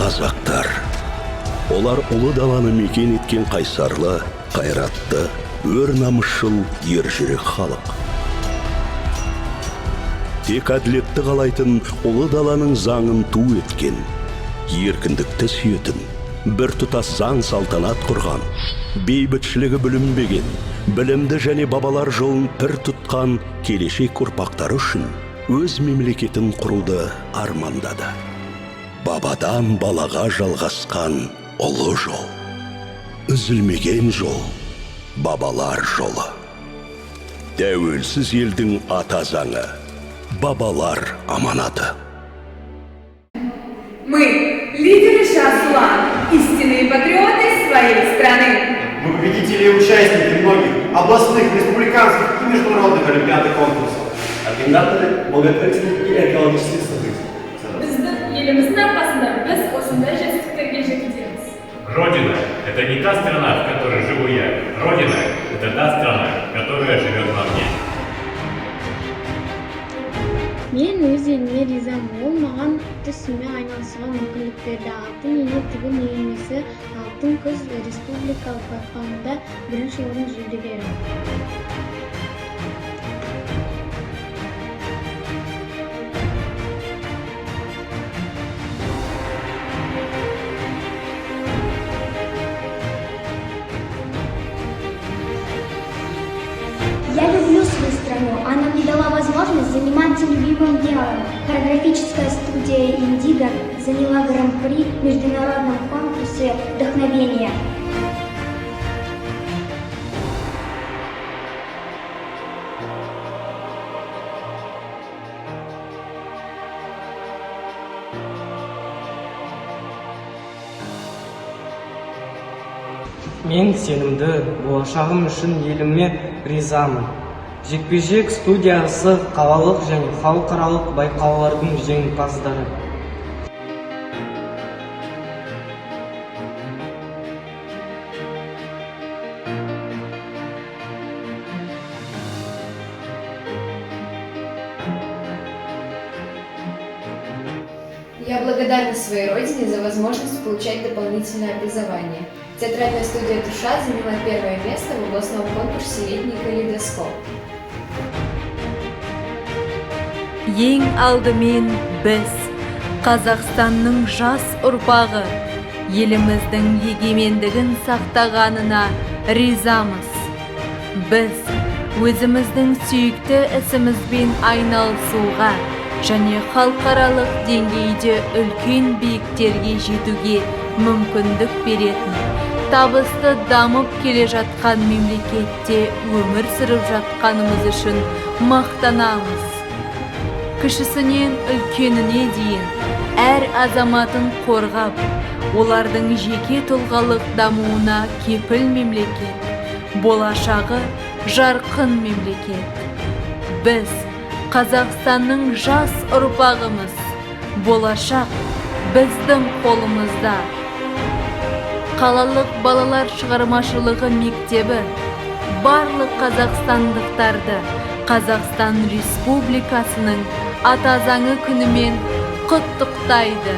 Қазақтар. Олар ұлы даланы мекен еткен қайсарлы, қайратты, өр намысшыл, ержүрек халық. Тек әділетті қалайтын ұлы даланың заңын ту еткен, еркіндікті сүйетін, бір тұтас заң салтанат құрған, бейбітшілігі бүлінбеген, білімді және бабалар жолын пір тұтқан келешек ұрпақтары үшін өз мемлекетін құруды армандады. Бабадан балаға жалғасқан ұлы жол, үзілмеген жол, бабалар жолы. Тәуелсіз елдің ата заңы, бабалар аманаты. Мы лидеры Шасула, истинные патриоты своей страны. Мы победители и участники многих областных, республиканских и международных олимпиад и конкурсов. Организаторы благотворительных и экологических событий. Біздің еліміздің арқасында біз осындай жетістіктерге жетудеміз. Родина – это не та страна, в которой живу я. Родина – это та страна, которая живет во мне. Мен өз еліме ризамын. Ол маған түсіме айналысуға мүмкіндік берді. Алтын ине тігін үйірмесі Алтын күз республикалық байқауында бірінші орын жүлдегері. Я люблю свою страну. Она мне дала возможность заниматься любимым делом. Хореографическая студия «Индиго» заняла гран-при в международном конкурсе «Вдохновение». Мен сенімді, болашағым үшін еліме ризамын. Жекпе-жек студиясы қалалық және халықаралық байқаулардың жеңімпаздары. Я благодарна своей родине за возможность получать дополнительное образование. Театральная студия «Душа» заняла первое место в областном конкурсе «Летний калейдоскоп». Ең алдымен біз, Қазақстанның жас ұрпағы, еліміздің егемендігін сақтағанына ризамыз. Біз өзіміздің сүйікті ісімізбен айналысуға және халықаралық деңгейде үлкен биіктерге жетуге мүмкіндік беретін, табысты дамып келе жатқан мемлекетте өмір сүріп жатқанымыз үшін мақтанамыз. Кішісінен үлкеніне дейін әр азаматын қорғап, олардың жеке тұлғалық дамуына кепіл мемлекет, болашағы жарқын мемлекет. Біз Қазақстанның жас ұрпағымыз, болашақ біздің қолымызда. Қалалық балалар шығармашылығы мектебі барлық қазақстандықтарды Қазақстан Республикасының ата заңы күнімен құттықтайды.